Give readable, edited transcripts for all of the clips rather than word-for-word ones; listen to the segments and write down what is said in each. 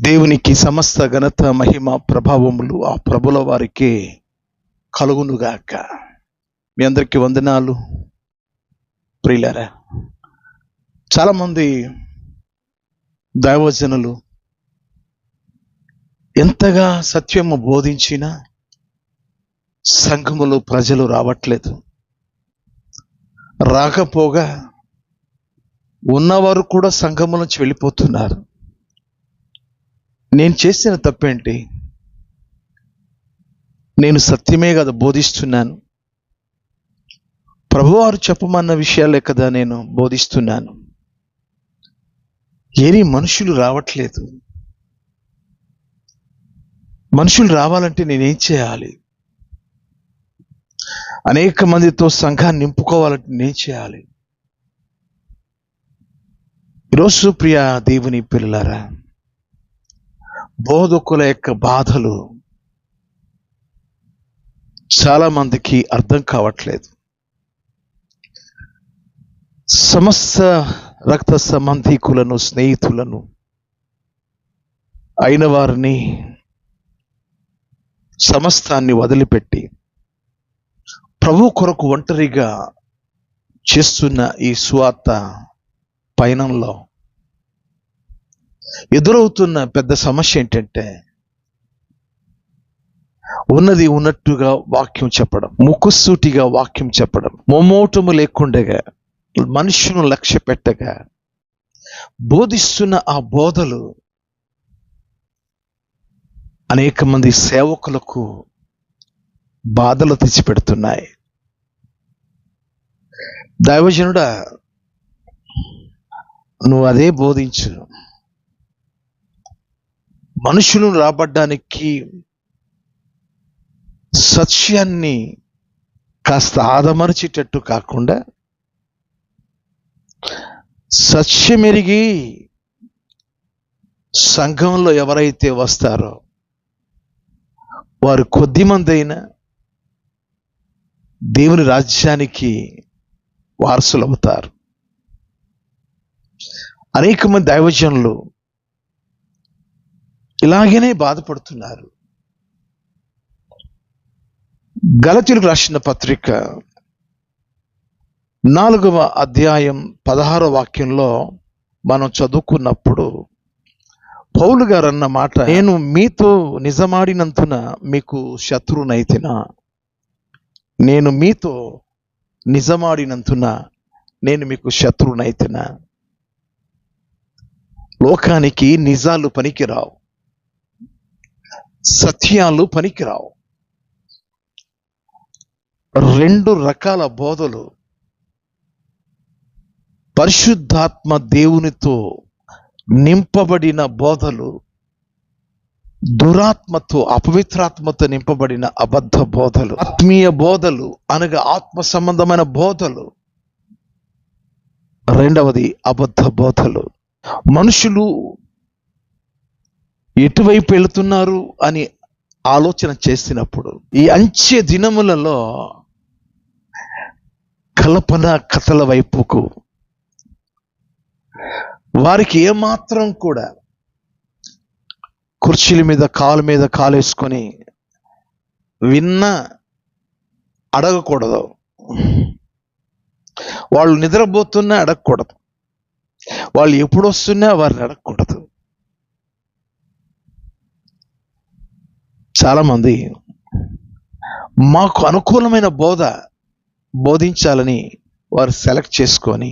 దేవునికి సమస్త ఘనత మహిమ ప్రభావములు ఆ ప్రభుల వారికి కలుగునుగాక. మీ అందరికీ వందనాలు ప్రియులారా. చాలామంది దైవజనులు ఎంతగా సత్యము బోధించినా సంఘములో ప్రజలు రావట్లేదు. రాకపోగా ఉన్నవారు కూడా సంఘము నుంచి వెళ్ళిపోతున్నారు. నేను చేసిన తప్పేంటి? నేను సత్యమే కదా బోధిస్తున్నాను, ప్రభువారు చెప్పమన్న విషయాలే కదా నేను బోధిస్తున్నాను. ఏరి మనుషులు రావట్లేదు. మనుషులు రావాలంటే నేనేం చేయాలి? అనేక మందితో సంఘాన్ని నింపుకోవాలంటే నేనేం చేయాలి? ఈరోజు ప్రియ దేవుని పిల్లలారా, బోధకుల యొక్క బాధలు చాలా మందికి అర్థం కావట్లేదు. సమస్త రక్త సంబంధికులను, స్నేహితులను అయిన వారిని, సమస్తాన్ని వదిలిపెట్టి ప్రభు కొరకు ఒంటరిగా చేస్తున్న ఈ సువార్త పయనంలో ఎదురవుతున్న పెద్ద సమస్య ఏంటంటే, ఉన్నది ఉన్నట్టుగా వాక్యం చెప్పడం, ముక్కుసూటిగా వాక్యం చెప్పడం, మొమోటము లేకుండగా, మనుషును లక్ష్య పెట్టగా బోధిస్తున్న ఆ బోధలు అనేక మంది సేవకులకు బాధలు తెచ్చిపెడుతున్నాయి. దైవజనుడా, నువ్వు అదే బోధించు. మనుషులు రాబడ్డానికి సత్యాన్ని కాస్త ఆదమర్చేటట్టు కాకుండా, సత్యమెరిగి సంఘంలో ఎవరైతే వస్తారో వారు కొద్ది మంది అయినా దేవుని రాజ్యానికి వారసులు అవుతారు. అనేక మంది దైవజనులు ఇలాగనే బాధపడుతున్నారు. గలతీయులకు రాసిన పత్రిక 4వ అధ్యాయం 16వ వాక్యంలో మనం చదువుకున్నప్పుడు పౌలు గారు అన్న మాట, నేను మీతో నిజమాడినందున మీకు శత్రువునైతినా, నేను మీతో నిజమాడినందున నేను మీకు శత్రువునైతినా. లోకానికి నిజాలు పనికిరావు, సత్యాలు పనికిరావు. 2 రకాల బోధలు, పరిశుద్ధాత్మ దేవునితో నింపబడిన బోధలు, దురాత్మతో, అపవిత్రాత్మతో నింపబడిన అబద్ధ బోధలు, ఆత్మీయ బోధలు అనగా ఆత్మ సంబంధమైన బోధలు. రెండవది అబద్ధ బోధలు. మనుషులు ఎటువైపు వెళుతున్నారు అని ఆలోచన చేసినప్పుడు ఈ అంచె దినములలో కల్పన కథల వైపుకు వారికి ఏమాత్రం కూడా కుర్చీల మీద కాలేసుకొని విన్నా అడగకూడదు. వాళ్ళు నిద్రపోతున్నా అడగకూడదు. వాళ్ళు ఎప్పుడు వస్తున్నా వారిని అడగకూడదు. చాలామంది మాకు అనుకూలమైన బోధించాలని వారు సెలెక్ట్ చేసుకొని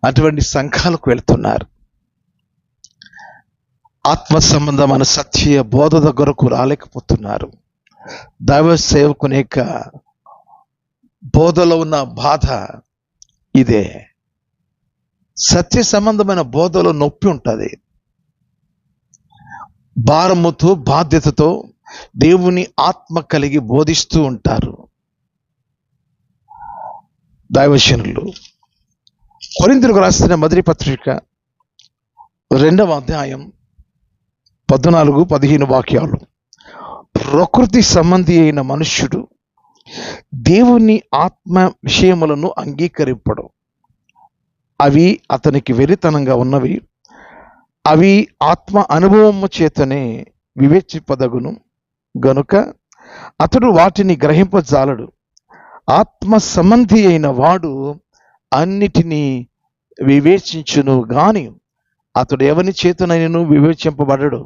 అటువంటి సంఘాలకు వెళ్తున్నారు. ఆత్మ సంబంధమైన సత్య బోధ దగ్గరకు రాలేకపోతున్నారు. దైవ సేవకుని యొక్క బోధలో ఉన్న బాధ ఇదే. సత్య సంబంధమైన బోధలో నొప్పి ఉంటుంది. భారముతో, బాధ్యతతో దేవుని ఆత్మ కలిగి బోధిస్తూ ఉంటారు దైవజనులు. కొరింథీయులకు రాసిన మొదటి పత్రిక 2వ అధ్యాయం 14-15 వాక్యాలు. ప్రకృతి సంబంధి అయిన మనుష్యుడు దేవుని ఆత్మ విషయములను అంగీకరింపడు, అవి అతనికి వెరితనంగా ఉన్నవి, అవి ఆత్మ అనుభవము చేతనే వివేచింపదగును గనుక అతడు వాటిని గ్రహింపజాలడు. ఆత్మ సంబంధి అయిన వాడు అన్నిటినీ వివేచించును గాని అతడు ఎవని చేతనైనను వివేచింపబడడు.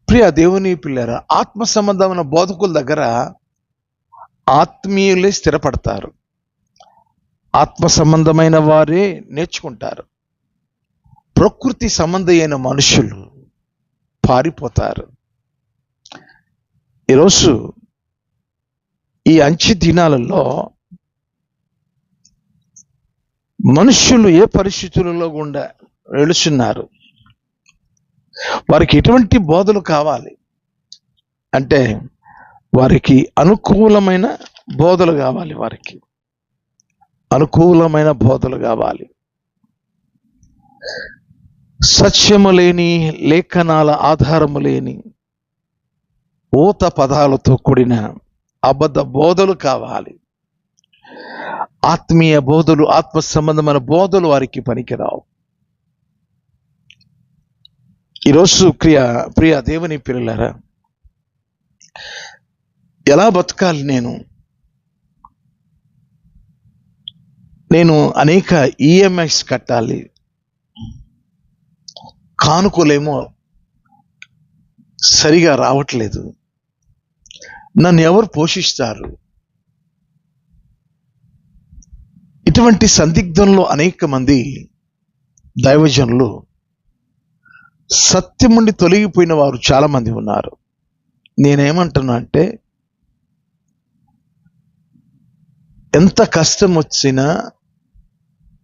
ప్రియ దేవుని పిల్లరా, ఆత్మ సంబంధమైన బోధకుల దగ్గర ఆత్మీయులే స్థిరపడతారు, ఆత్మ సంబంధమైన వారే నేర్చుకుంటారు. ప్రకృతి సంబంధి అయిన మనుషులు పారిపోతారు. ఈరోజు ఈ అంచె దినాలలో మనుషులు ఏ పరిస్థితులలో గుండా వెళుచున్నారు, వారికి ఎటువంటి బోధలు కావాలి అంటే వారికి అనుకూలమైన బోధలు కావాలి, వారికి అనుకూలమైన బోధలు కావాలి. సత్యము లేని, లేఖనాల ఆధారము లేని, ఊత పదాలతో కూడిన అబద్ధ బోధలు కావాలి. ఆత్మీయ బోధలు, ఆత్మ సంబంధమైన బోధలు వారికి పనికిరావు. ఈరోజు ప్రియ దేవుని పిల్లలారా, ఎలా బతకాలి? నేను అనేక ఈఎంఐస్ కట్టాలి, కానుకలేమో సరిగా రావట్లేదు, నన్ను ఎవరు పోషిస్తారు? ఇటువంటి సందిగ్ధంలో అనేక మంది దైవజనులు, సత్యం నుండి తొలగిపోయిన వారు చాలా మంది ఉన్నారు. నేనేమంటున్నా అంటే, ఎంత కష్టం వచ్చినా,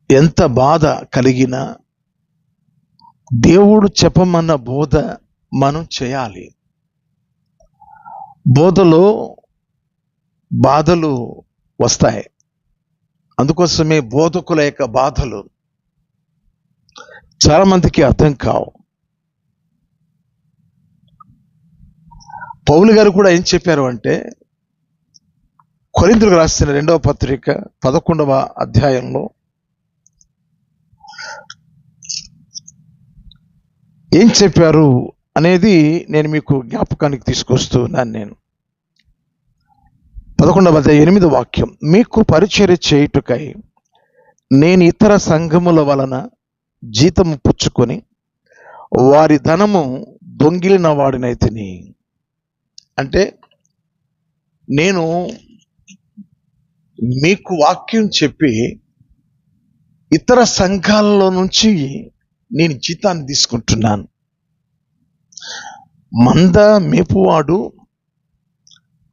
ఎంత బాధ కలిగినా దేవుడు చెప్పమన్న బోధ మనం చేయాలి. బోధలో బాధలు వస్తాయి, అందుకోసమే బోధకుల యొక్క బాధలు చాలా మందికి అర్థం కావు. పౌలు గారు కూడా ఏం చెప్పారు అంటే, కొరింథీయులకు రాసిన 2వ పత్రిక 11వ అధ్యాయంలో ఏం చెప్పారు అనేది నేను మీకు జ్ఞాపకానికి తీసుకొస్తున్నాను. నేను 11వ అధ్యాయం 8వ వాక్యం, మీకు పరిచర్య చేయుటకై నేను ఇతర సంఘముల వలన జీతము పుచ్చుకొని వారి ధనము దొంగిలిన వాడినైతిని. అంటే నేను మీకు వాక్యం చెప్పి ఇతర సంఘాలలో నుంచి నేను జీతాన్ని తీసుకుంటున్నాను. మంద మేపువాడు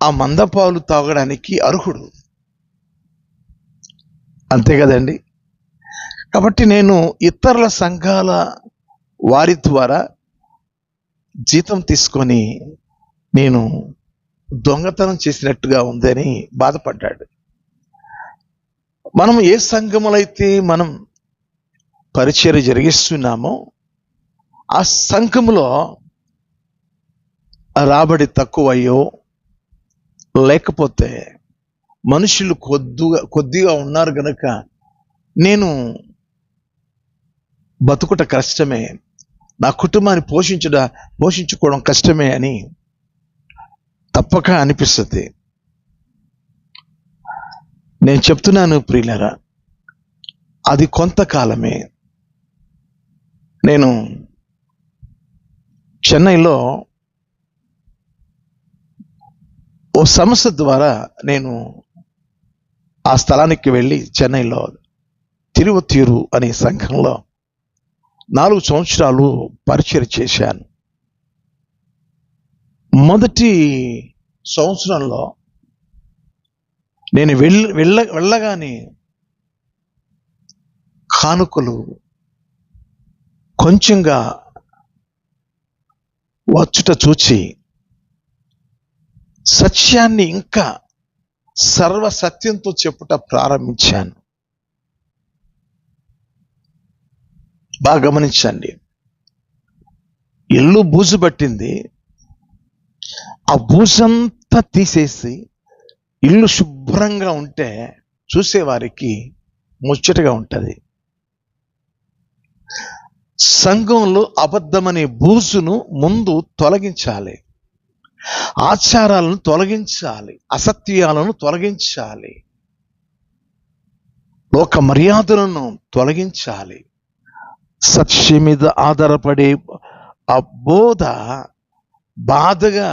ఆ మందపాలు తాగడానికి అర్హుడు, అంతే కదండి. కాబట్టి నేను ఇతరుల సంఘాల వారి ద్వారా జీతం తీసుకొని నేను దొంగతనం చేసినట్టుగా ఉందని బాధపడ్డాడు. మనం ఏ సంఘములైతే మనం పరిచర్య జరిగిస్తున్నామో ఆ సంఘములో రాబడి తక్కువయ్యో, లేకపోతే మనుషులు కొద్దిగా ఉన్నారు గనక నేను బతుకుట కష్టమే, నా కుటుంబాన్ని పోషించుకోవడం కష్టమే అని తప్పక అనిపిస్తుంది. నేను చెప్తున్నాను ప్రియులారా, అది కొంతకాలమే. నేను చెన్నైలో ఓ సంస్థ ద్వారా నేను ఆ స్థలానికి వెళ్ళి చెన్నైలో తిరువత్తూరు అనే సంఘంలో 4 సంవత్సరాలు పరిచయం చేశాను. మొదటి సంవత్సరంలో నేను వెళ్ళగానే కానుకలు కొంచెంగా వచ్చుట చూచి సత్యాన్ని ఇంకా సర్వసత్యంతో చెప్పుట ప్రారంభించాను. బాగా గమనించండి, ఇల్లు బూజు పట్టింది, ఆ బూజంతా తీసేసి ఇల్లు శుభ్రంగా ఉంటే చూసేవారికి ముచ్చటగా ఉంటుంది. సంఘంలో అబద్ధమనే బూజును ముందు తొలగించాలి, ఆచారాలను తొలగించాలి, అసత్యాలను తొలగించాలి, లోక మర్యాదలను తొలగించాలి. సత్యం మీద ఆధారపడే ఆ బోధ బాధగా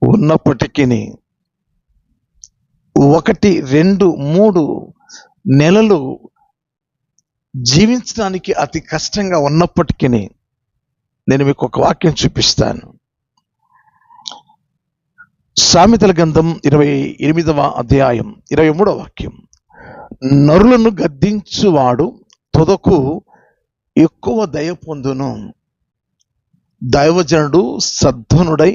ఉన్నప్పటికీ 1, 2, 3 నెలలు జీవించడానికి అతి కష్టంగా ఉన్నప్పటికీ నేను మీకు ఒక వాక్యం చూపిస్తాను. సామెతల గ్రంథం 28వ అధ్యాయం 23వ వాక్యం. నరులను గద్దించువాడు తుదకు ఎక్కువ దయ పొందును, దైవజనుడు సద్ధనుడై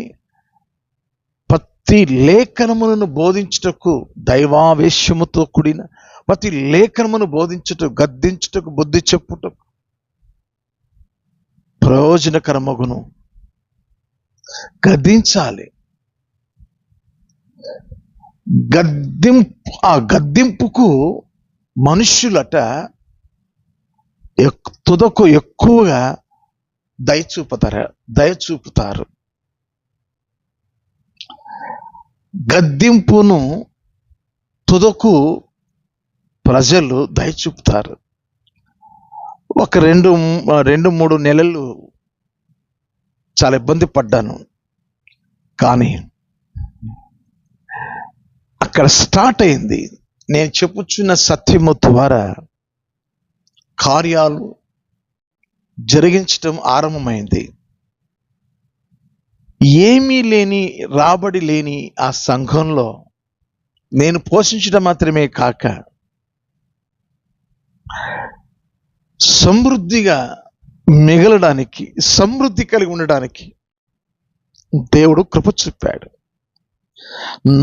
ప్రతి లేఖనములను బోధించుటకు, దైవావేశముతో కూడిన ప్రతి లేఖనమును బోధించుటకు, గద్దించుటకు, బుద్ధి చెప్పుటకు ప్రయోజనకరమగును. గద్దించాలి. ఆ గద్దింపుకు మనుష్యులట తుదకు ఎక్కువగా దయ చూపుతారు. గద్దింపును తుదకు ప్రజలు దయ చూపుతారు. ఒక 2-3 నెలలు చాలా ఇబ్బంది పడ్డాను. కానీ అక్కడ స్టార్ట్ అయింది. నేను చెప్పుచున్న సత్యము ద్వారా కార్యాలు జరిగించటం ఆరంభమైంది. ఏమీ లేని, రాబడి లేని ఆ సంఘంలో నేను పోషించడం మాత్రమే కాక సమృద్ధిగా మిగలడానికి, సమృద్ధి కలిగి ఉండడానికి దేవుడు కృప చూపాడు.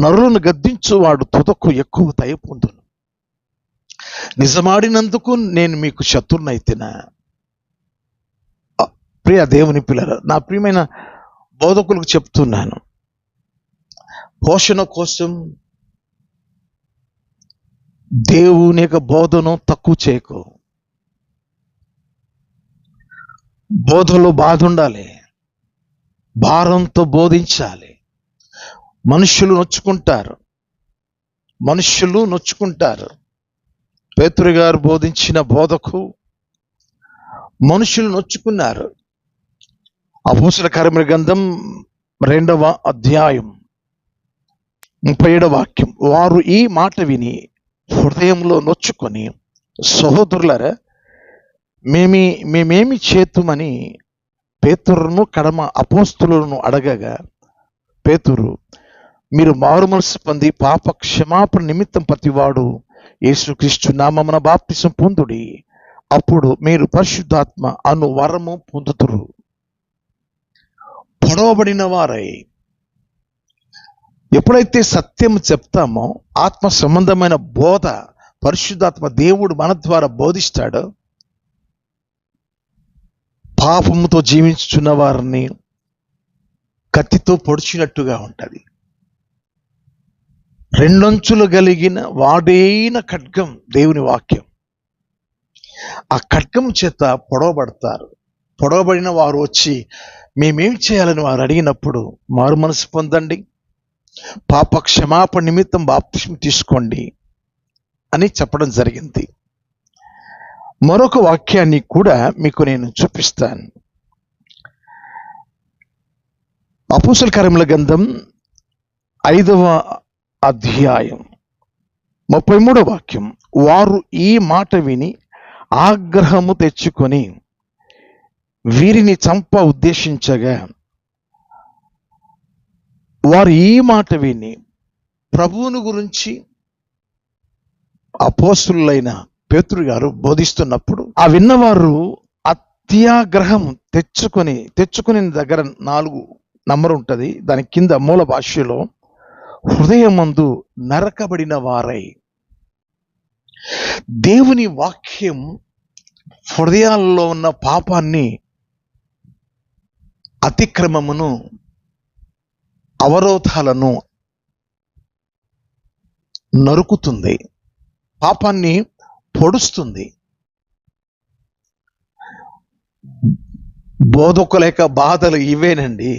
నరులను గద్దించువాడు తుదకు ఎక్కువ దయ పొందును. నిజమాడినందుకు నేను మీకు శత్రునైతినా? ప్రియ దేవుని పిల్లలు, నా ప్రియమైన బోధకులకు చెప్తున్నాను, పోషణ కోసం దేవుని యొక్క బోధను తక్కువ చేయకు. బోధలో బాధ ఉండాలి, భారంతో బోధించాలి. మనుషులు నొచ్చుకుంటారు. పేతురు గారు బోధించిన బోధకు మనుషులు నొచ్చుకున్నారు. అపోస్తల కార్యముల గ్రంథం 2వ అధ్యాయం 37వ వాక్యం. వారు ఈ మాట విని హృదయంలో నొచ్చుకొని, సహోదరులారా, మేమేమి చేతుమని పేతురును కడమ అపోస్తలులను అడగగా, పేతురు, మీరు మారుమనసు పొంది పాప క్షమాపణ నిమిత్తం ప్రతివాడు యేసుక్రీస్తు నామమున బాప్తిసం పొందుడి, అప్పుడు మీరు పరిశుద్ధాత్మ అను వరము పొందుతురు. పొడవబడిన వారై ఎప్పుడైతే సత్యం చెప్తామో, ఆత్మ సంబంధమైన బోధ పరిశుద్ధాత్మ దేవుడు మన ద్వారా బోధిస్తాడో, పాపముతో జీవించుచున్న వారిని కత్తితో పొడిచినట్టుగా ఉంటుంది. 2 అంచులు కలిగిన వాడైన ఖడ్గం దేవుని వాక్యం. ఆ ఖడ్గం చేత పొడవబడతారు. పొడవబడిన వారు వచ్చి మేమేం చేయాలని వారు అడిగినప్పుడు, మారు మనసు పొందండి, పాప క్షమాపణ నిమిత్తం బాప్తిసం తీసుకోండి అని చెప్పడం జరిగింది. మరొక వాక్యాన్ని కూడా మీకు నేను చూపిస్తాను. అపోస్తల కార్యముల గ్రంథం 5వ అధ్యాయం 33వ వాక్యం. వారు ఈ మాట విని ఆగ్రహము తెచ్చుకొని వీరిని చంప ఉద్దేశించగా, వారు ఈ మాట విని ప్రభువును గురించి అపోస్తలులైన పేతురు గారు బోధిస్తున్నప్పుడు, ఆ విన్నవారు అత్యాగ్రహం తెచ్చుకుని దగ్గర 4 నంబర్ ఉంటుంది, దాని కింద మూల భాషలో హృదయమందు నరకబడిన వారై. దేవుని వాక్యం హృదయాల్లో ఉన్న పాపాన్ని, అతిక్రమమును, అవరోధాలను నరుకుతుంది, పాపాన్ని పొడుస్తుంది. బోధకుల యొక్క బాధలు ఇవేనండి.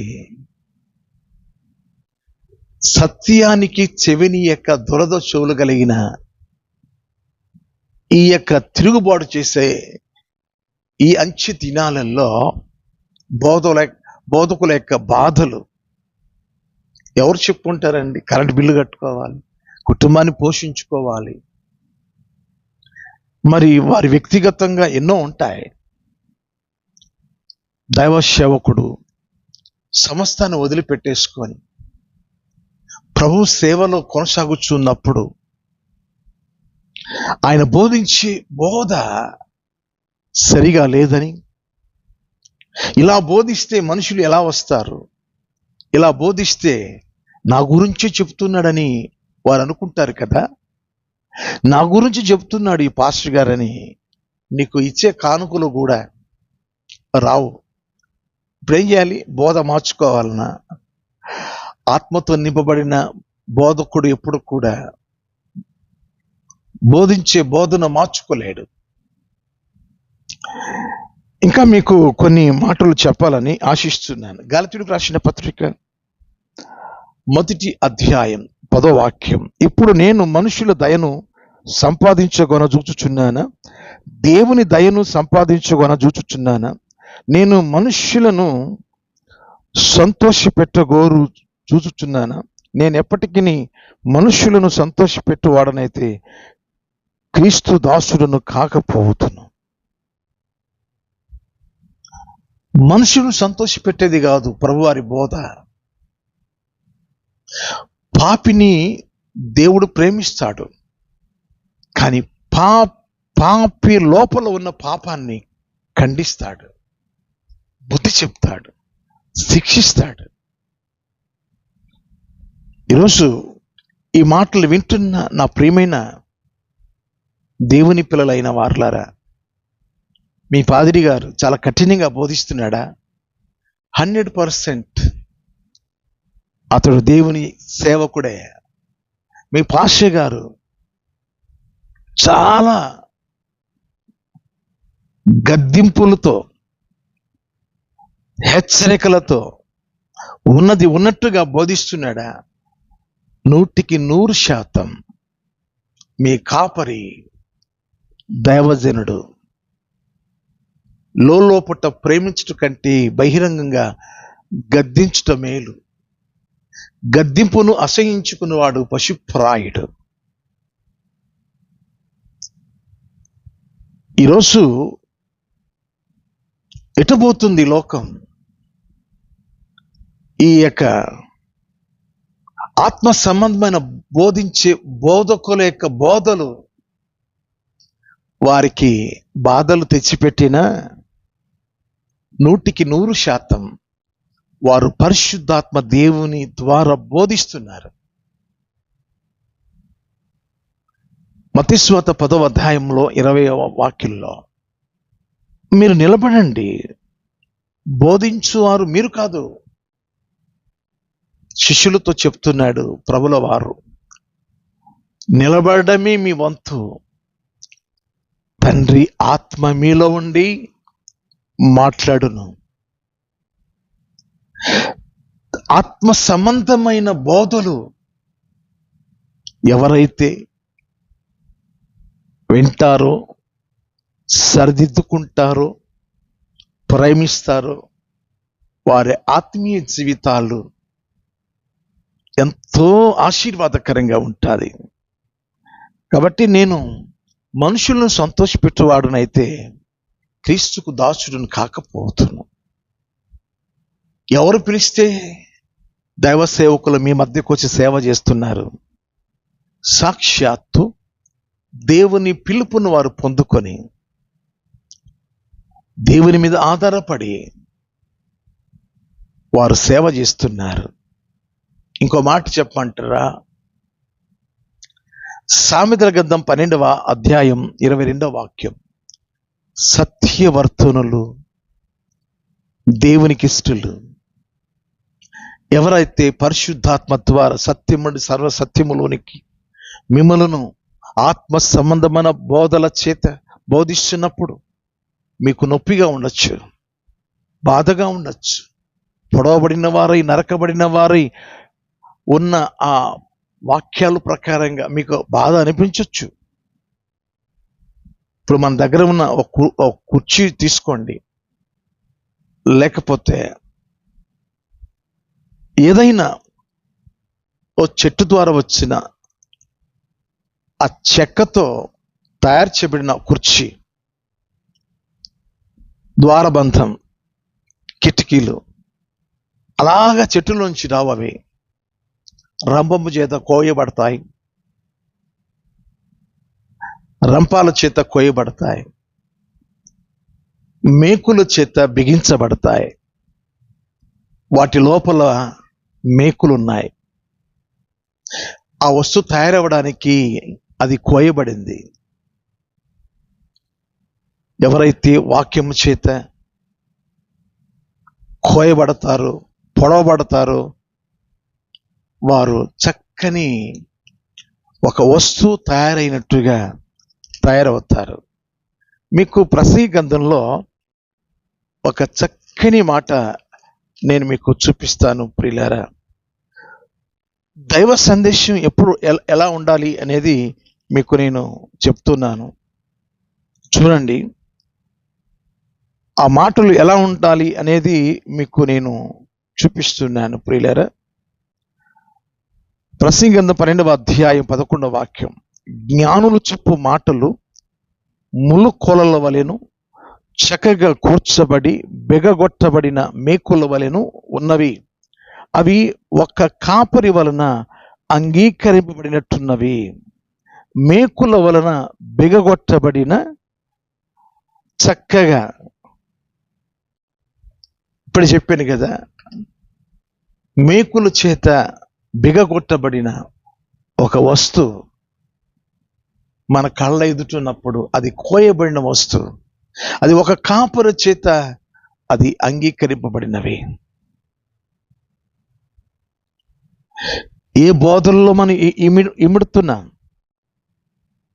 సత్యానికి చెవిని యొక్క దురద చెవులు కలిగిన ఈ యొక్క తిరుగుబాటు చేసే ఈ అంచె దినాలలో బోధకుల యొక్క బాధలు ఎవరు చెప్పుకుంటారండి? కరెంట్ బిల్లు కట్టుకోవాలి, కుటుంబాన్ని పోషించుకోవాలి, మరి వారి వ్యక్తిగతంగా ఎన్నో ఉంటాయి. దైవ సేవకుడు సమస్తాన్ని వదిలిపెట్టేసుకొని ప్రభు సేవలో కొనసాగుతున్నప్పుడు ఆయన బోధించే బోధ సరిగా లేదని, ఇలా బోధిస్తే మనుషులు ఎలా వస్తారు, ఇలా బోధిస్తే నా గురించి చెప్తున్నాడని వారు అనుకుంటారు కదా, నా గురించి చెప్తున్నాడు ఈ పాస్టర్ గారని నీకు ఇచ్చే కానుకలు కూడా రావు. ఇప్పుడేం చేయాలి? బోధ మార్చుకోవాలన్నా? ఆత్మతో నింపబడిన బోధకుడు ఎప్పుడు కూడా బోధించే బోధన మార్చుకోలేడు. ఇంకా మీకు కొన్ని మాటలు చెప్పాలని ఆశిస్తున్నాను. గలతీయులకు రాసిన పత్రిక 1వ అధ్యాయం 10వ వాక్యం. ఇప్పుడు నేను మనుషుల దయను సంపాదించగొన చూచుచున్నానా, దేవుని దయను సంపాదించగొన చూచుచున్నానా? నేను మనుష్యులను సంతోషపెట్టగోరు చూచుచున్నానా? నేను ఎప్పటికీ మనుష్యులను సంతోషపెట్టువాడనైతే క్రీస్తు దాసులను కాకపోతును. మనుషులను సంతోషపెట్టేది కాదు ప్రభువారి బోధ. పాపిని దేవుడు ప్రేమిస్తాడు, కానీ పాపి లోపల ఉన్న పాపాన్ని ఖండిస్తాడు, బుద్ధి చెప్తాడు, శిక్షిస్తాడు. ఈరోజు ఈ మాటలు వింటున్న నా ప్రియమైన దేవుని పిల్లలైన వారులారా, మీ పాదిరి గారు చాలా కఠినంగా బోధిస్తున్నాడా? 100% అతడు దేవుని సేవకుడే. మీ పాస్టర్ గారు చాలా గద్దింపులతో, హెచ్చరికలతో ఉన్నది ఉన్నట్టుగా బోధిస్తున్నాడా? 100% మీ కాపరి దైవజనుడు లోపట ప్రేమించటం కంటే బహిరంగంగా గద్దించటం మేలు. గద్దింపును అసహించుకున్నవాడు పశుప్రాయుడు. ఈరోజు ఎటుపోతుంది లోకం? ఈ యొక్క ఆత్మ సంబంధమైన బోధించే బోధకుల యొక్క బోధలు వారికి బాధలు తెచ్చిపెట్టినా 100% వారు పరిశుద్ధాత్మ దేవుని ద్వారా బోధిస్తున్నారు. మత్తయి సువార్త 10వ అధ్యాయంలో 20వ వాక్యంలో మీరు నిలబడండి, బోధించువారు మీరు కాదు. శిష్యులతో చెప్తున్నాడు ప్రభుల వారు, నిలబడమే మీ వంతు. తండ్రి ఆత్మ మీలో ఉండి మాట్లాడును. ఆత్మ సంబంధమైన బోధలు ఎవరైతే వింటారో, సరిదిద్దుకుంటారో, ప్రేమిస్తారో వారి ఆత్మీయ జీవితాలు ఎంతో ఆశీర్వాదకరంగా ఉంటుంది. కాబట్టి నేను మనుషులను సంతోషపెట్టేవాడునైతే క్రీస్తుకు దాసుడును కాకపోతును. ఎవరు పిలిస్తే దైవ సేవకులు మీ మధ్యకు వచ్చి సేవ చేస్తున్నారు? సాక్షాత్తు దేవుని పిలుపును వారు పొందుకొని దేవుని మీద ఆధారపడి వారు సేవ చేస్తున్నారు. ఇంకో మాట చెప్పమంటారా? సామెతల గ్రంథం 12వ అధ్యాయం 22వ వాక్యం. సత్యవర్తనులు దేవునికి ఇష్టలు. ఎవరైతే పరిశుద్ధాత్మ ద్వారా సత్యముడి సర్వసత్యములోనికి మిమ్మలను ఆత్మ సంబంధమైన బోధల చేత బోధిస్తున్నప్పుడు మీకు నొప్పిగా ఉండొచ్చు, బాధగా ఉండొచ్చు. పొడవబడిన వారై నరకబడిన వారై ఉన్న ఆ వాక్యాల ప్రకారంగా మీకు బాధ అనిపించవచ్చు. ఇప్పుడు మన దగ్గర ఉన్న ఒక కుర్చీ తీసుకోండి, లేకపోతే ఏదైనా ఓ చెట్టు ద్వారా వచ్చిన ఆ చెక్కతో తయారు చేయబడిన కుర్చీ, ద్వారబంధం, కిటికీలు అలాగా చెట్టులోంచి రావు. అవి రంపము చేత కోయబడతాయి, రంపాల చేత కోయబడతాయి, మేకుల చేత బిగించబడతాయి. వాటి లోపల మేకులున్నాయి. ఆ వస్తువు తయారవడానికి అది కోయబడింది. ఎవరైతే వాక్యము చేత కోయబడతారో, పొడవబడతారో, వారు చక్కని ఒక వస్తువు తయారైనట్టుగా తయారవుతారు. మీకు ప్రసంగి గ్రంథంలో ఒక చక్కని మాట నేను మీకు చూపిస్తాను ప్రియులారా. దైవ సందేశం ఎప్పుడు ఎలా ఉండాలి అనేది మీకు నేను చెప్తున్నాను. చూడండి, ఆ మాటలు ఎలా ఉండాలి అనేది మీకు నేను చూపిస్తున్నాను ప్రియులారా. ప్రసంగి గ్రంథం 12వ అధ్యాయం 11వ వాక్యం, జ్ఞానులు చెప్పు మాటలు ములుకోలల వలెను చక్కగా కూర్చబడి బెగగొట్టబడిన మేకుల వలెను ఉన్నవి. అవి ఒక్క కాపరి వలన అంగీకరింపబడినట్టున్నవి. మేకుల వలన బిగగొట్టబడిన చక్కగా, ఇప్పుడు చెప్పాను కదా, మేకుల చేత బిగగొట్టబడిన ఒక వస్తువు మన కళ్ళ ఎదుటున్నప్పుడు అది కోయబడిన వస్తువు, అది ఒక కాపరి చేత అది అంగీకరింపబడినవి. ఏ బోధనలో మనం ఇమిడుతున్నాం?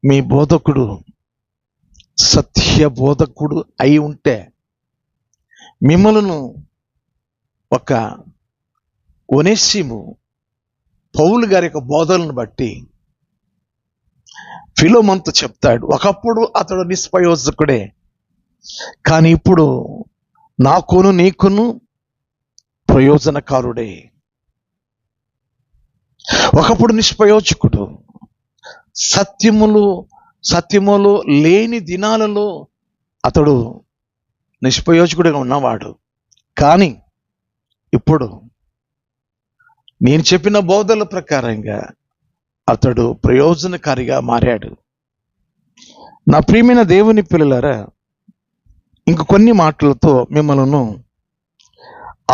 మీ బోధకుడు సత్య బోధకుడు అయి ఉంటే మిమ్మలను ఒక ఒనేసిము పౌలు గారి యొక్క బోధనను బట్టి ఫిలోమోనుతో చెప్తాడు, ఒకప్పుడు అతడు నిష్ప్రయోజకుడే, కానీ ఇప్పుడు నాకును నీకును ప్రయోజనకారుడే. ఒకప్పుడు నిష్ప్రయోజకుడు, సత్యములో లేని దినాలలో అతడు నిష్ప్రయోజకుడిగా ఉన్నవాడు, కానీ ఇప్పుడు నేను చెప్పిన బోధల ప్రకారంగా అతడు ప్రయోజనకారిగా మారాడు. నా ప్రియమైన దేవుని పిల్లలారా, ఇంక కొన్ని మాటలతో మిమ్మల్ని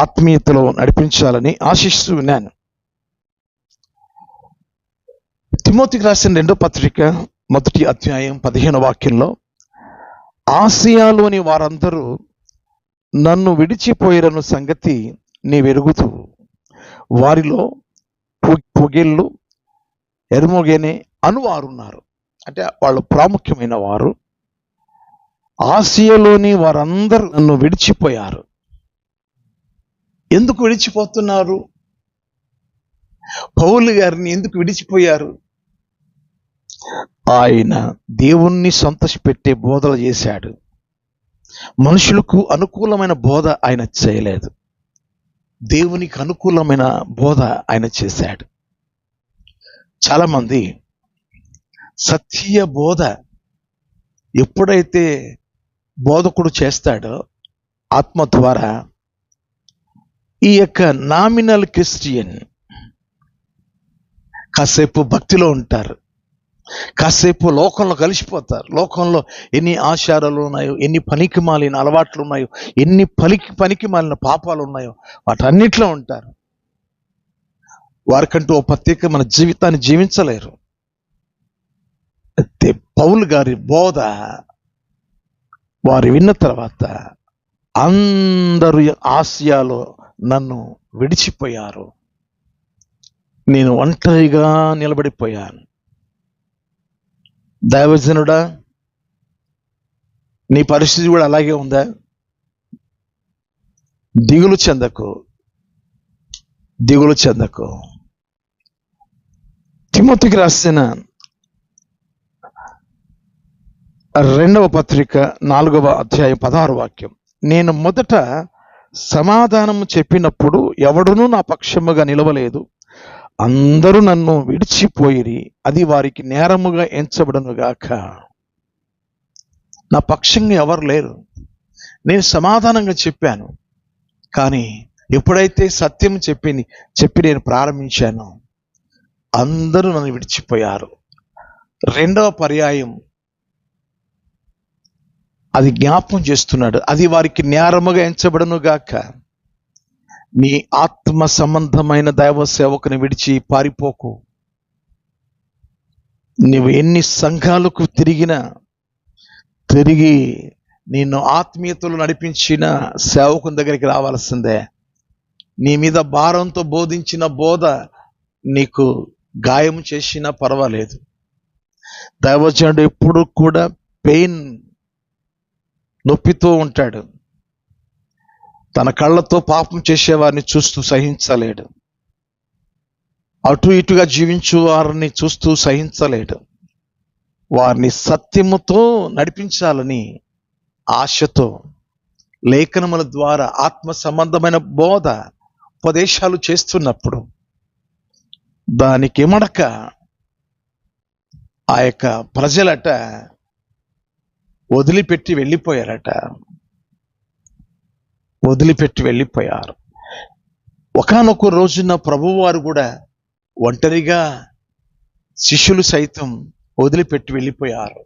ఆత్మీయతలో నడిపించాలని ఆశిస్తూ ఉన్నాను. తిమోతికి రాసిన 2వ పత్రిక 1వ అధ్యాయం 15వ వాక్యంలో, ఆసియాలోని వారందరూ నన్ను విడిచిపోయిరను సంగతి నీవెరుగుతూ, వారిలో పొగెళ్ళు ఎర్మోగేనే అనువారున్నారు. అంటే వాళ్ళు ప్రాముఖ్యమైన వారు. ఆసియాలోని వారందరూ నన్ను విడిచిపోయారు. ఎందుకు విడిచిపోతున్నారు? పౌలు గారిని ఎందుకు విడిచిపోయారు? ఆయన దేవుణ్ణి సంతోషపెట్టే బోధలు చేశాడు. మనుషులకు అనుకూలమైన బోధ ఆయన చేయలేదు, దేవునికి అనుకూలమైన బోధ ఆయన చేశాడు. చాలామంది సత్య బోధ ఎప్పుడైతే బోధకుడు చేస్తాడో ఆత్మ ద్వారా, ఈ యొక్క నామినల్ క్రిస్టియన్ కాసేపు భక్తిలో ఉంటారు, కాసేపు లోకంలో కలిసిపోతారు. లోకంలో ఎన్ని ఆచారాలు ఉన్నాయో, ఎన్ని పనికి మాలిన అలవాట్లు ఉన్నాయో, ఎన్ని పనికి మాలిన పాపాలు ఉన్నాయో వాటన్నిటిలో ఉంటారు. వారికంటూ ఓ ప్రత్యేకమైన జీవితాన్ని జీవించలేరు. అయితే పౌలు గారి బోధ వారు విన్న తర్వాత అందరూ ఆసియాలో నన్ను విడిచిపోయారు, నేను ఒంటరిగా నిలబడిపోయాను. దైవజనుడా, నీ పరిస్థితి కూడా అలాగే ఉందా? దిగులు చెందకు, దిగులు చెందకు. తిమోతికి రాసిన 2వ పత్రిక 4వ అధ్యాయం 16వ వాక్యం. నేను మొదట సమాధానం చెప్పినప్పుడు ఎవడునూ నా పక్షముగా నిలవలేదు, అందరూ నన్ను విడిచిపోయిరి, అది వారికి నేరముగా ఎంచబడునుగాక. నా పక్షంగా ఎవరు లేరు. నేను సమాధానంగా చెప్పాను, కానీ ఎప్పుడైతే సత్యం చెప్పి నేను ప్రారంభించానో అందరూ నన్ను విడిచిపోయారు. 2వ పర్యాయం అది జ్ఞాపకం చేస్తున్నాడు, అది వారికి నేరముగా ఎంచబడునుగాక. నీ ఆత్మ సంబంధమైన దైవ సేవకుని విడిచి పారిపోకు. నువ్వు ఎన్ని సంఘాలకు తిరిగి నిన్ను ఆత్మీయతలు నడిపించిన సేవకుని దగ్గరికి రావాల్సిందే. నీ మీద భారంతో బోధించిన బోధ నీకు గాయం చేసినా పర్వాలేదు. దైవజనుడు ఎప్పుడు కూడా పెయిన్, నొప్పితో ఉంటాడు. తన కళ్ళతో పాపం చేసేవారిని చూస్తూ సహించలేడు. అటు ఇటుగా జీవించు వారిని చూస్తూ సహించలేడు. వారిని సత్యముతో నడిపించాలని ఆశతో లేఖనముల ద్వారా ఆత్మ సంబంధమైన బోధ ఉపదేశాలు చేస్తున్నప్పుడు దానికి ఎమడక ఆ యొక్క ప్రజలట వదిలిపెట్టి వెళ్ళిపోయారు. ఒకానొక రోజున ప్రభువారు కూడా ఒంటరిగా శిష్యులు సైతం వదిలిపెట్టి వెళ్ళిపోయారు.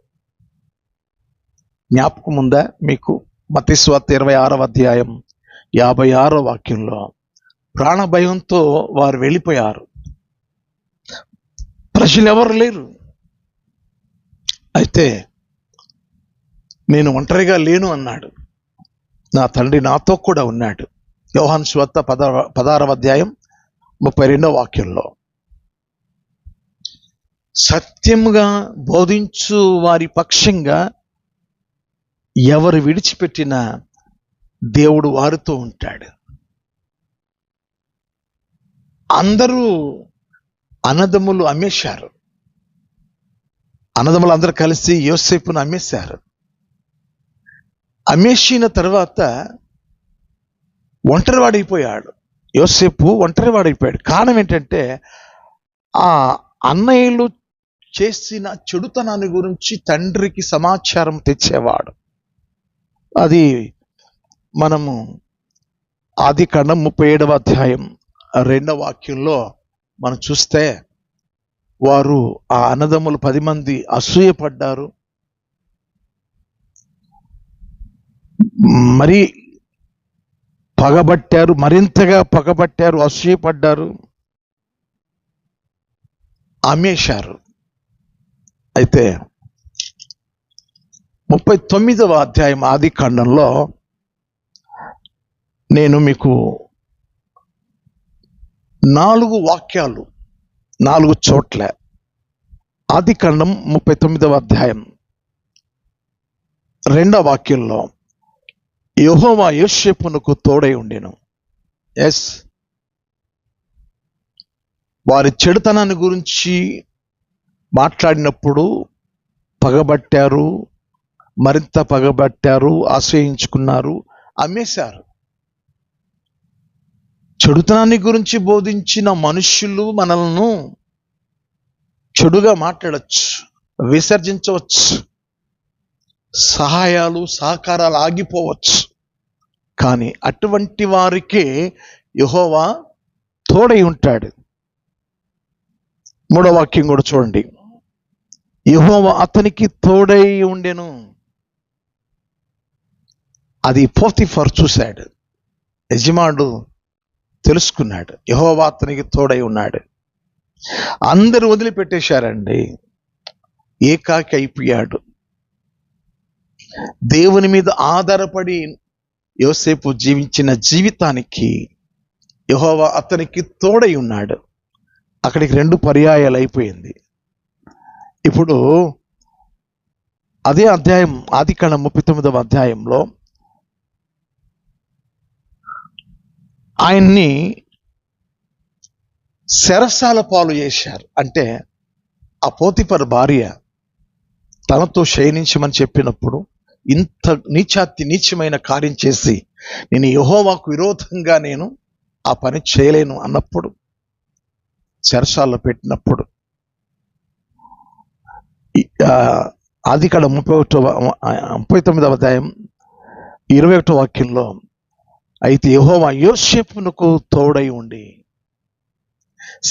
జ్ఞాపకం ఉందా మీకు? మత్తయి సువార్త 26వ అధ్యాయం 56వ వాక్యంలో ప్రాణ భయంతో వారు వెళ్ళిపోయారు. ప్రజలు ఎవరు లేరు. అయితే నేను ఒంటరిగా లేను అన్నాడు, నా తండ్రి నాతో కూడా ఉన్నాడు. యోహాను సువార్త 16వ అధ్యాయం 32వ వాక్యంలో సత్యముగా బోధించు వారి పక్షంగా ఎవరు విడిచిపెట్టినా దేవుడు వారితో ఉంటాడు. అందరూ అన్నదమ్ములు అమ్మేశారు. అన్నదమ్ములు అందరూ కలిసి యోసేపును అమ్మేశారు. అమ్మేసిన తర్వాత ఒంటరివాడైపోయాడు. యోసేపు ఒంటరివాడైపోయాడు. కారణం ఏంటంటే ఆ అన్నయ్యలు చేసిన చెడుతనాన్ని గురించి తండ్రికి సమాచారం తెచ్చేవాడు. అది మనము ఆదికాండం 37వ అధ్యాయం 2వ వాక్యంలో మనం చూస్తే వారు ఆ అన్నదమ్ములు 10 మంది అసూయపడ్డారు. మరి పగబట్టారు, మరింతగా పగబట్టారు, అసూయపడ్డారు, అమ్మేశారు. అయితే 39వ అధ్యాయం ఆదికాండంలో నేను మీకు 4 వాక్యాలు 4 చోట్ల ఆదికాండం 39వ అధ్యాయం 2వ వాక్యంలో యెహోవా యోసేపునకు తోడై ఉండెను. వారి చెడుతనాన్ని గురించి మాట్లాడినప్పుడు పగబట్టారు, మరింత పగబట్టారు, ఆశ్రయించుకున్నారు, అమ్మేశారు. చెడుతనాన్ని గురించి బోధించిన మనుష్యులు మనల్ని చెడుగా మాట్లాడచ్చు, విసర్జించవచ్చు, సహాయాలు సహకారాలు ఆగిపోవచ్చు. కానీ అటువంటి వారికే యెహోవా తోడై ఉంటాడు. 3వ వాక్యం కూడా చూడండి, యెహోవా అతనికి తోడై ఉండెను. అది పోతిఫర్ చూశాడు, యజమానుడు తెలుసుకున్నాడు, యెహోవా అతనికి తోడై ఉన్నాడు. అందరూ వదిలిపెట్టేశారండి, ఏకాకి అయిపోయాడు. దేవుని మీద ఆధారపడి యోసేపు జీవించిన జీవితానికి యెహోవా అతనికి తోడై ఉన్నాడు. అక్కడికి 2 పర్యాయాలు అయిపోయింది. ఇప్పుడు అదే అధ్యాయం ఆదికాండం 39వ అధ్యాయంలో ఆయన్ని చెరసాల పాలు చేశారు. అంటే ఆ పోతిఫర్ భార్య తనతో శయనించమని చెప్పినప్పుడు ఇంత నీచమైన కార్యం చేసి నేను యెహోవాకు విరోధంగా నేను ఆ పని చేయలేను అన్నప్పుడు చెరసాల్లో పెట్టినప్పుడు ఆదికాండ 39వ అధ్యాయం 21వ వాక్యంలో, అయితే యెహోవా యోసేపునకు తోడై ఉండి,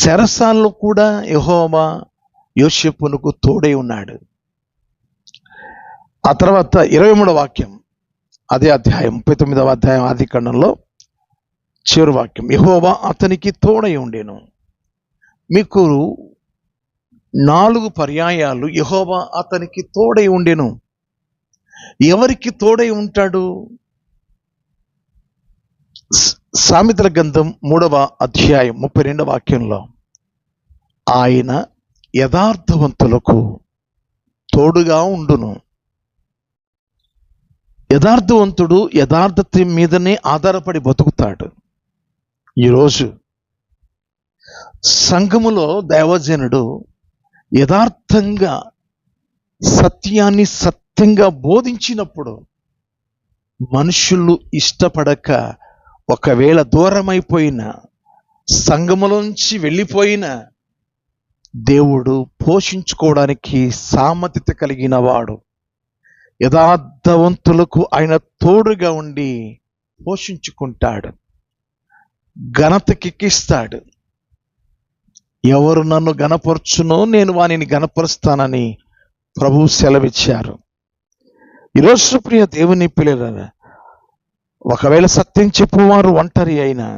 చెరసాల్లో కూడా యెహోవా యోసేపునకు తోడై ఉన్నాడు. ఆ తర్వాత 23వ వాక్యం, అదే అధ్యాయం 39వ అధ్యాయం ఆదికాండంలో చివరి వాక్యం, యెహోవా అతనికి తోడై ఉండెను. మీకు 4 పర్యాయాలు యెహోవా అతనికి తోడై ఉండెను. ఎవరికి తోడై ఉంటాడు? సామెతల గ్రంథం 3వ అధ్యాయం 32వ వాక్యంలో, ఆయన యథార్థవంతులకు తోడుగా ఉండును. యథార్థవంతుడు యథార్థత మీదనే ఆధారపడి బతుకుతాడు. ఈరోజు సంఘములో దైవజనుడు యథార్థంగా సత్యాన్ని సత్యంగా బోధించినప్పుడు మనుషులు ఇష్టపడక ఒకవేళ దూరమైపోయిన, సంఘములోంచి వెళ్ళిపోయిన, దేవుడు పోషించుకోవడానికి సామర్థ్యత కలిగిన వాడు. యథార్థవంతులకు ఆయన తోడుగా ఉండి పోషించుకుంటాడు, ఘనతకెక్కిస్తాడు. ఎవరు నన్ను గణపరచునో నేను వానిని గణపరుస్తానని ప్రభువు సెలవిచ్చారు. ఈరోజు ప్రియ దేవుని పిల్లలారా, ఒకవేళ సత్యం చెప్పువారు ఒంటరి అయినా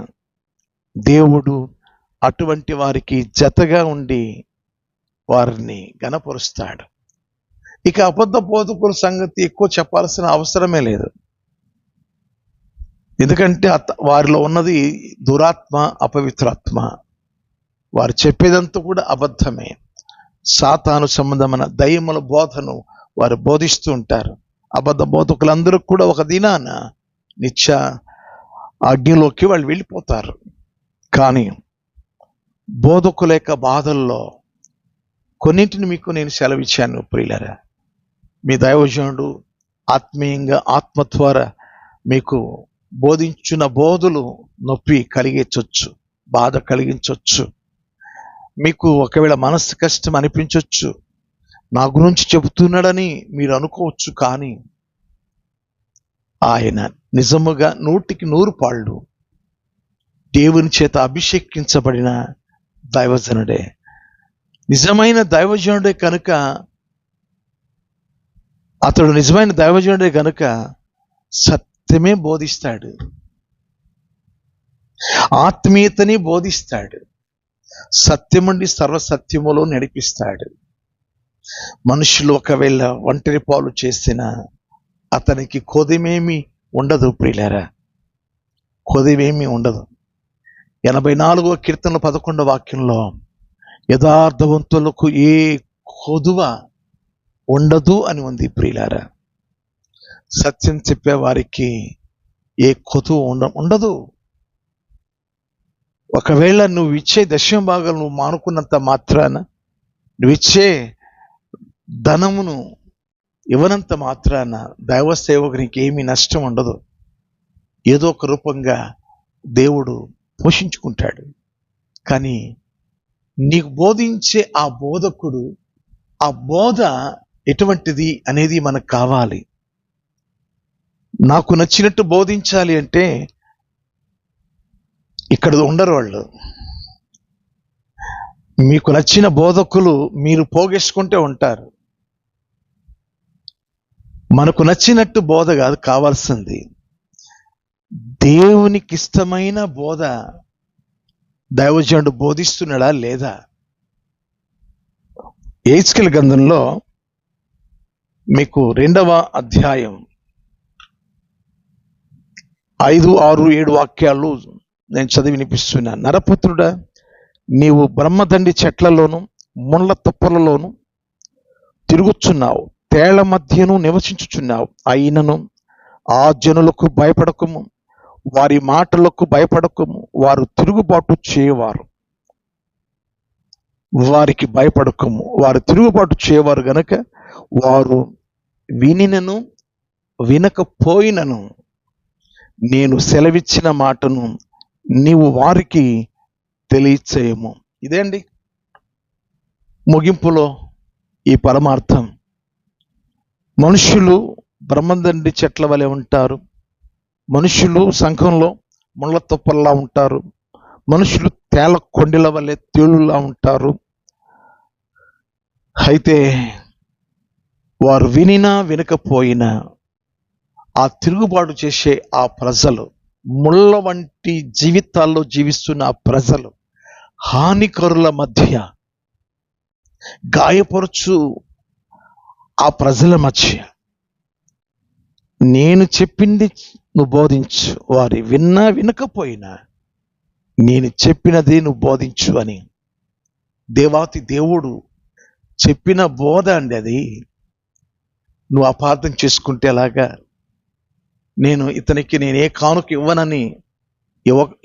దేవుడు అటువంటి వారికి జతగా ఉండి వారిని గణపరుస్తాడు. ఇక అబద్ధ బోధకుల సంగతి ఎక్కువ చెప్పాల్సిన అవసరమే లేదు. ఎందుకంటే వారిలో ఉన్నది దురాత్మ, అపవిత్రాత్మ. వారు చెప్పేదంతా కూడా అబద్ధమే. సాతాను సంబంధమైన దయ్యముల బోధను వారు బోధిస్తూ ఉంటారు. అబద్ధ బోధకులందరూ కూడా ఒక దినాన నిత్య అగ్నిలోకి వాళ్ళు వెళ్ళిపోతారు. కానీ బోధకుల యొక్క బాధల్లో కొన్నింటిని మీకు నేను సెలవిచ్చాను ప్రియులారా. మీ దైవజనుడు ఆత్మీయంగా ఆత్మ ద్వారా మీకు బోధించిన బోధలు నొప్పి కలిగించవచ్చు, బాధ కలిగించవచ్చు. మీకు ఒకవేళ మనస్సు కష్టం అనిపించవచ్చు, నా గురించి చెబుతున్నాడని మీరు అనుకోవచ్చు. కానీ ఆయన నిజముగా 100కి 100 పాళ్ళు దేవుని చేత అభిషేకించబడిన దైవజనుడే. నిజమైన దైవజనుడే కనుక, అతడు నిజమైన దైవజనుడే కనుక సత్యమే బోధిస్తాడు, ఆత్మీయతని బోధిస్తాడు, సత్యముండి సర్వసత్యములో నడిపిస్తాడు. మనుషులు ఒకవేళ ఒంటరి పాలు చేసిన అతనికి కొదిమేమి ఉండదు ప్రియులారా, కొదిమేమి ఉండదు. 84వ కీర్తన 11వ వాక్యంలో, యథార్థవంతులకు ఏ కొదువ ఉండదు అని ఉంది ప్రియులారా. సత్యం చెప్పే వారికి ఏ కొదువ ఉండదు. ఒకవేళ నువ్వు ఇచ్చే దశమ భాగాలు నువ్వు మానుకున్నంత మాత్రాన, నువ్వు ఇచ్చే ధనమును ఇవ్వనంత మాత్రాన దైవ సేవకునికి ఏమీ నష్టం ఉండదు. ఏదో ఒక రూపంగా దేవుడు పోషించుకుంటాడు. కానీ నీకు బోధించే ఆ బోధకుడు, ఆ బోధ ఎటువంటిది అనేది మనకు కావాలి. నాకు నచ్చినట్టు బోధించాలి అంటే ఇక్కడ ఉండరు వాళ్ళు. మీకు నచ్చిన బోధకులు మీరు పోగేసుకుంటే ఉంటారు. మనకు నచ్చినట్టు బోధ కాదు కావాల్సింది, దేవునికి ఇష్టమైన బోధ దైవజనుడు బోధిస్తున్నాడా లేదా? యెహెజ్కేలు గ్రంథంలో మీకు 2వ అధ్యాయం 5, 6, 7 వాక్యాలు నేను చదివి వినిపిస్తున్నాను. నరపుత్రుడా, నీవు బ్రహ్మదండి చెట్లలోను ముళ్ళ తుప్పలలోను తిరుగుచున్నావు, తేళ్ల మధ్యను నివసించుచున్నావు. అయినను ఆ జనులకు భయపడకము, వారి మాటలకు భయపడకము, వారు తిరుగుబాటు చేయవారు. వారికి భయపడకము, వారు తిరుగుబాటు చేయవారు గనక వారు వినినను వినకపోయినను నేను సెలవిచ్చిన మాటను నీవు వారికి తెలియచేయము. ఇదే అండి ముగింపులో ఈ పరమార్థం. మనుషులు బ్రహ్మదండి చెట్ల వలె ఉంటారు. మనుషులు సంఘంలో ముళ్ళ తుప్పల్లా ఉంటారు. మనుషులు తేల కొండల వలె తేలులా ఉంటారు. అయితే వారు వినినా వినకపోయినా ఆ తిరుగుబాటు చేసే ఆ ప్రజలు, ముళ్ళ వంటి జీవితాల్లో జీవిస్తున్న ఆ ప్రజలు, హానికరుల మధ్య, గాయపరచు ఆ ప్రజల మధ్య నేను చెప్పింది నువ్వు బోధించు, వారి విన్నా వినకపోయినా నేను చెప్పినది నువ్వు బోధించు అని దేవాతి దేవుడు చెప్పిన బోధ అండి అది. నువ్వు అపార్థం చేసుకుంటే ఎలాగా? ఇతనికి నేనే కానుక ఇవ్వనని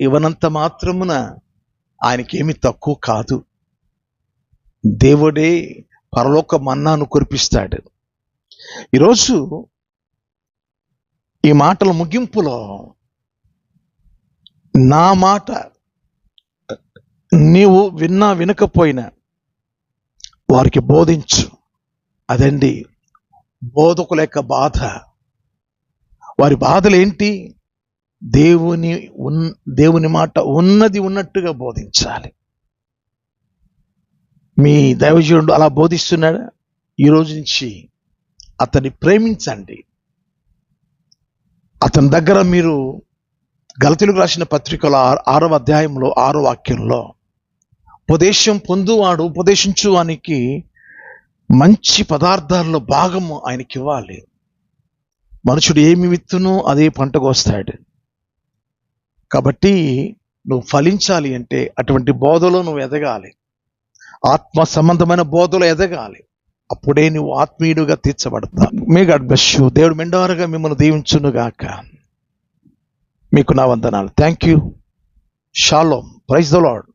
ఇవ్వనంత మాత్రమున ఆయనకేమి తక్కువ కాదు. దేవుడే పరలోక మన్నాను కురిపిస్తాడు. ఈరోజు ఈ మాటల ముగింపులో నా మాట నీవు విన్నా వినకపోయినా వారికి బోధించు. అదండి బోధకుల యొక్క బాధ. వారి బాధలు ఏంటి? దేవుని మాట ఉన్నది ఉన్నట్టుగా బోధించాలి. మీ దైవజనుడు అలా బోధిస్తున్నాడా? ఈ రోజు నుంచి అతన్ని ప్రేమించండి. అతని దగ్గర మీరు గలతీయులకు రాసిన పత్రికలో 6వ అధ్యాయంలో 6వ వాక్యంలో ఉపదేశం పొందువాడు ఉపదేశించువానికి మంచి పదార్థాల్లో భాగము ఆయనకి ఇవ్వాలి. మనుషుడు ఏమి విత్తునో అదే పంట కోస్తాడు. కాబట్టి నువ్వు ఫలించాలి అంటే అటువంటి బోధలో నువ్వు ఎదగాలి. ఆత్మ సంబంధమైన బోధలో ఎదగాలి. అప్పుడే నువ్వు ఆత్మీయుడుగా తీర్చబడతావు. May God bless you. దేవుడు మెండారుగా మిమ్మల్ని దీవించును గాక. మీకు నా వందనాలు. Thank you. Shalom. Praise the lord.